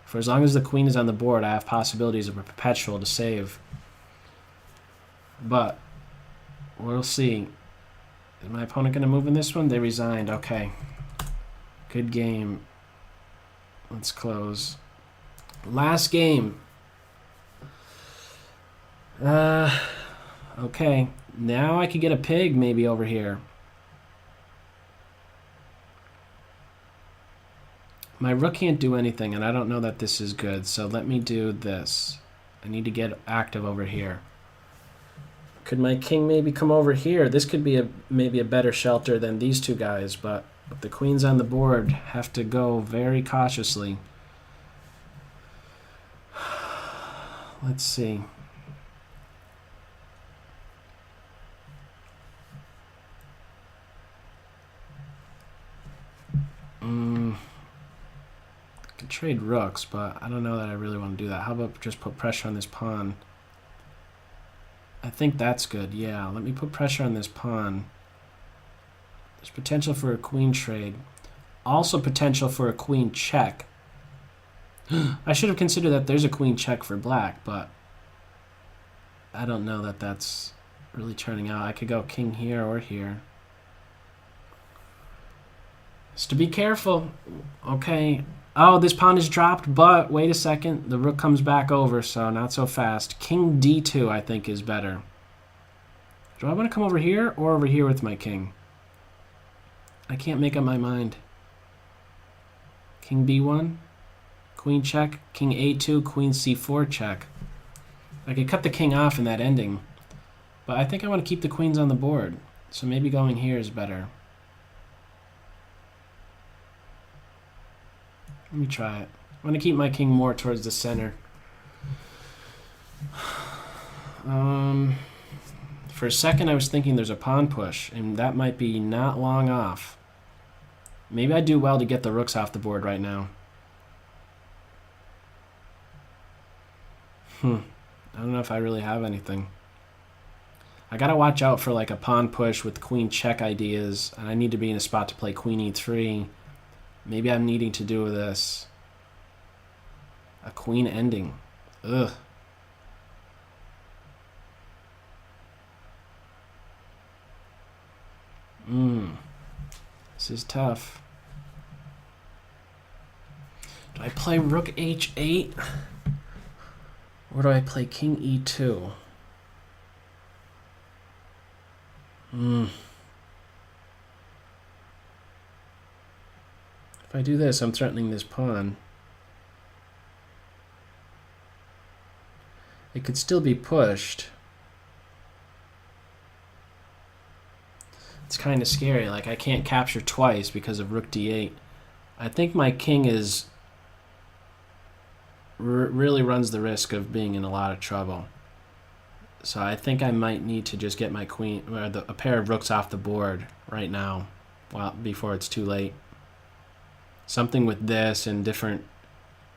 For as long as the queen is on the board, I have possibilities of a perpetual to save. But we'll see. Is my opponent going to move in this one? They resigned. Okay. Good game. Let's close. Last game. Okay. Now I could get a pig maybe over here. My rook can't do anything, and I don't know that this is good, so let me do this. I need to get active over here. Could my king maybe come over here? This could be maybe a better shelter than these two guys, but if the queen's on the board, have to go very cautiously. Let's see. Could trade rooks, but I don't know that I really want to do that. How about just put pressure on this pawn? I think that's good. Yeah, let me put pressure on this pawn. There's potential for a queen trade. Also potential for a queen check. I should have considered that there's a queen check for black, but I don't know that that's really turning out. I could go king here or here. Just to be careful. Okay. Oh, this pawn is dropped, but wait a second. The rook comes back over, so not so fast. King d2, I think, is better. Do I want to come over here or over here with my king? I can't make up my mind. King b1, queen check, king a2, queen c4 check. I could cut the king off in that ending, but I think I want to keep the queens on the board, so maybe going here is better. Let me try it. I want to keep my king more towards the center. For a second I was thinking there's a pawn push, and that might be not long off. Maybe I do well to get the rooks off the board right now. I don't know if I really have anything. I gotta watch out for like a pawn push with queen check ideas, and I need to be in a spot to play queen e3. Maybe I'm needing to do this. A queen ending. Ugh. This is tough. Do I play rook h8? Or do I play king e2? If I do this, I'm threatening this pawn. It could still be pushed. It's kind of scary. Like, I can't capture twice because of rook d8. I think my king is really runs the risk of being in a lot of trouble. So I think I might need to just get my queen or a pair of rooks off the board right now, before it's too late. Something with this and different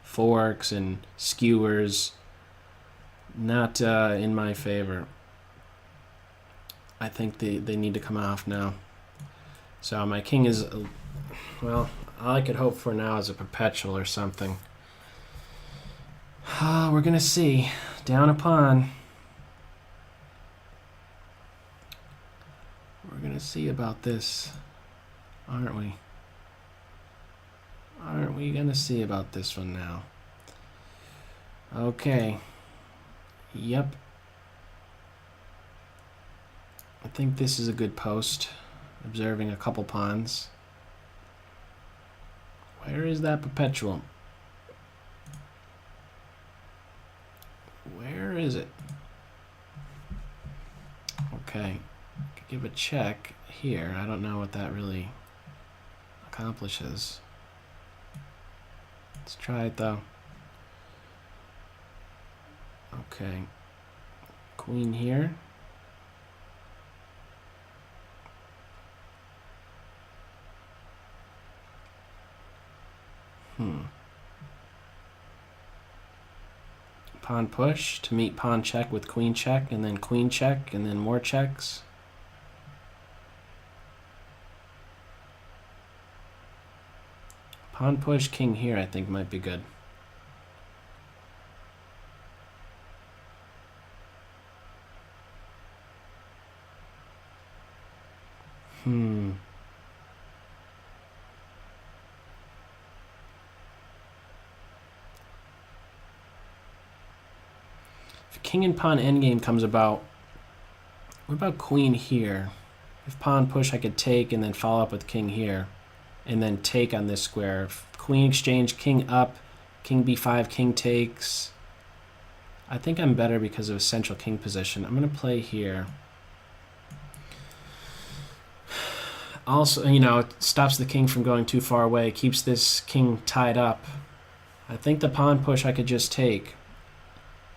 forks and skewers. Not in my favor. I think they need to come off now. So my king is, well, all I could hope for now is a perpetual or something. We're going to see. Down a pawn. We're going to see about this, aren't we? Aren't we going to see about this one now? Okay. Yep. I think this is a good post. Observing a couple pawns. Where is that perpetual? Where is it? Okay. Could give a check here. I don't know what that really accomplishes. Let's try it though. Okay. Queen here. Pawn push to meet pawn check with queen check, and then queen check, and then more checks. Pawn push, king here, I think might be good. If king and pawn endgame comes about, what about queen here? If pawn push, I could take and then follow up with king here, and then take on this square. If queen exchange, king up, king b5, king takes. I think I'm better because of a central king position. I'm going to play here. Also, you know, it stops the king from going too far away, keeps this king tied up. I think the pawn push I could just take.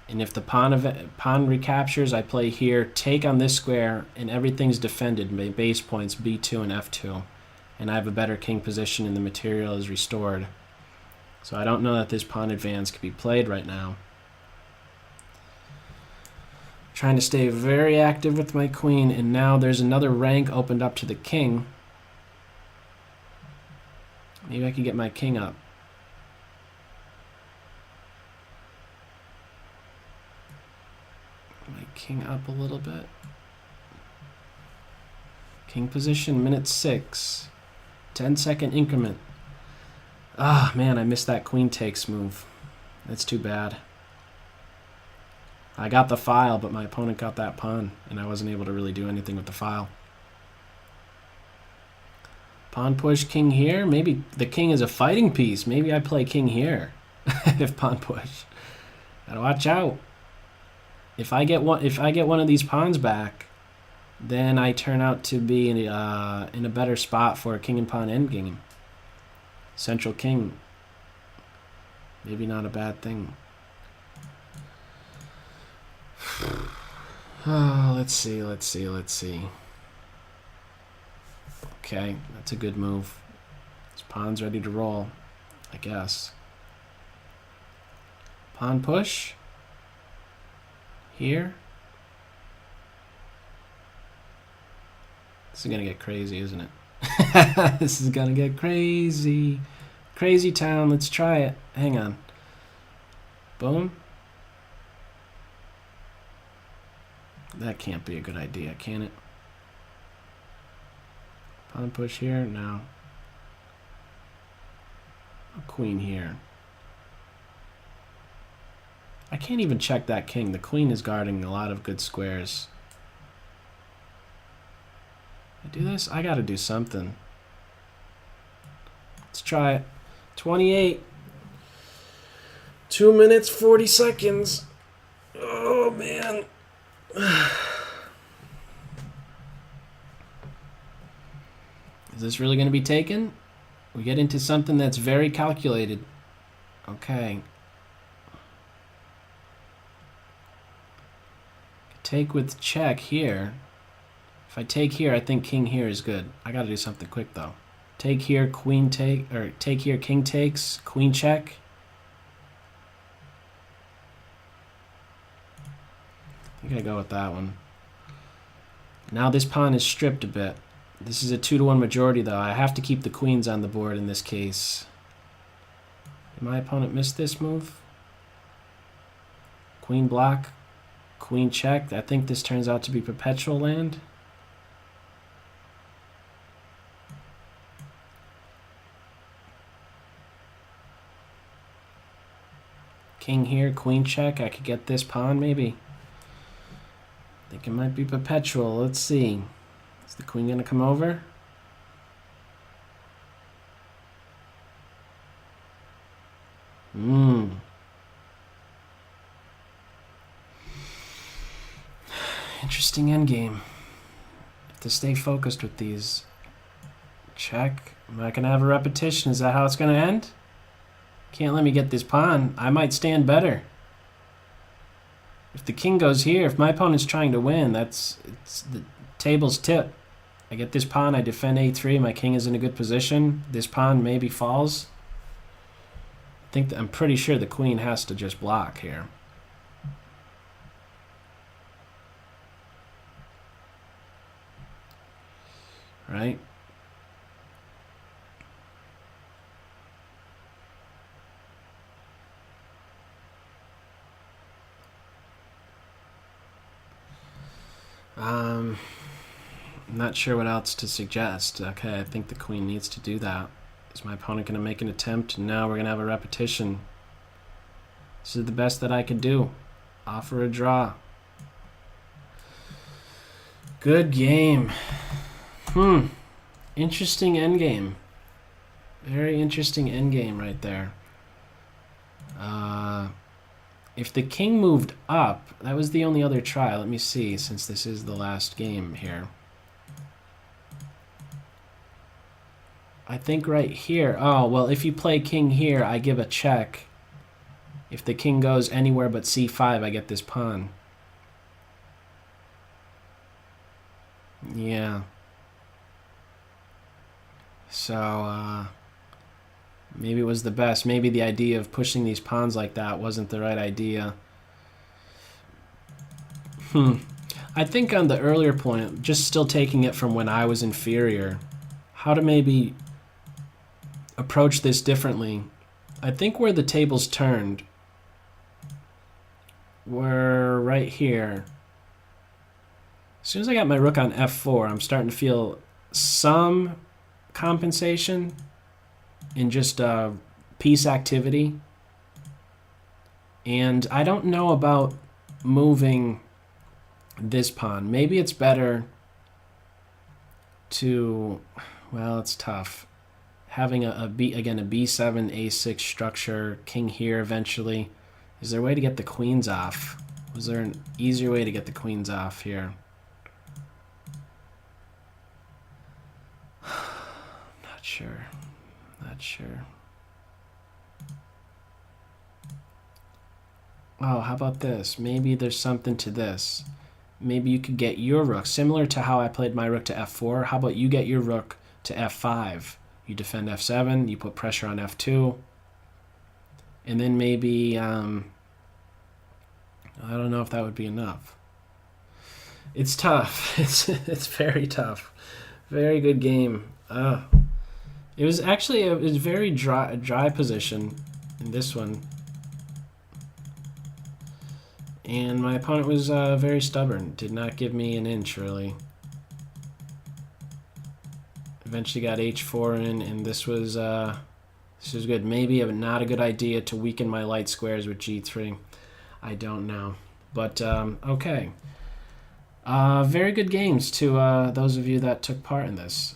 And if the pawn recaptures, I play here, take on this square, and everything's defended, base points b2 and f2. And I have a better king position and the material is restored. So I don't know that this pawn advance could be played right now. Trying to stay very active with my queen, and now there's another rank opened up to the king. Maybe I could get my king up. My king up a little bit. King position, minute 6. 10-second increment. Ah, man, I missed that queen takes move. That's too bad. I got the file, but my opponent got that pawn, and I wasn't able to really do anything with the file. Pawn push, king here. Maybe the king is a fighting piece. Maybe I play king here if pawn push. Gotta watch out. If I get one of these pawns back, then I turn out to be in a better spot for a king and pawn endgame. Central king. Maybe not a bad thing. Oh, let's see. Okay, that's a good move. This pawn's ready to roll, I guess. Pawn push. Here. This is gonna get crazy, isn't it? This is gonna get crazy. Crazy town, let's try it. Hang on. Boom. That can't be a good idea, can it? Pawn push here? No. A queen here. I can't even check that king. The queen is guarding a lot of good squares. I do this? I gotta do something. Let's try it. 28. 2 minutes, 40 seconds. Oh, man. Is this really going to be taken? We get into something that's very calculated. Okay. Take with check here. If I take here, I think king here is good. I got to do something quick, though. Take here, queen take, or take here, king takes, queen check. I think I go with that one. Now this pawn is stripped a bit. This is a 2-to-1 majority, though. I have to keep the queens on the board in this case. Did my opponent miss this move? Queen block. Queen check. I think this turns out to be perpetual land. King here, queen check. I could get this pawn, maybe. I think it might be perpetual. Let's see. Is the queen going to come over? Interesting endgame. Have to stay focused with these. Check. Am I going to have a repetition? Is that how it's going to end? Can't let me get this pawn. I might stand better. If the king goes here, if my opponent's trying to win, it's the table's tip. I get this pawn, I defend a3, my king is in a good position. This pawn maybe falls. I'm pretty sure the queen has to just block here. Right? I'm not sure what else to suggest. Okay, I think the queen needs to do that. Is my opponent going to make an attempt? No, we're going to have a repetition. This is the best that I could do. Offer a draw. Good game. Interesting endgame. Very interesting endgame right there. If the king moved up, that was the only other try. Let me see, since this is the last game here. I think right here. Oh, well, if you play king here, I give a check. If the king goes anywhere but c5, I get this pawn. Yeah. So, maybe it was the best. Maybe the idea of pushing these pawns like that wasn't the right idea. I think on the earlier point, just still taking it from when I was inferior, how to maybe approach this differently. I think where the tables turned were right here. As soon as I got my rook on f4, I'm starting to feel some compensation in just piece activity. And I don't know about moving this pawn. Maybe it's better to, well, it's tough. Having a b7, a6 structure, king here eventually. Is there a way to get the queens off? Was there an easier way to get the queens off here? Not sure. Not sure. Oh, how about this? Maybe there's something to this. Maybe you could get your rook, similar to how I played my rook to f4. How about you get your rook to f5? You defend f7, you put pressure on f2. And then maybe, I don't know if that would be enough. It's tough. It's very tough. Very good game. It was actually a very dry position in this one. And my opponent was very stubborn. Did not give me an inch, really. Eventually got h4 in, and this was good. Maybe not a good idea to weaken my light squares with g3. I don't know. But, okay. Very good games to those of you that took part in this.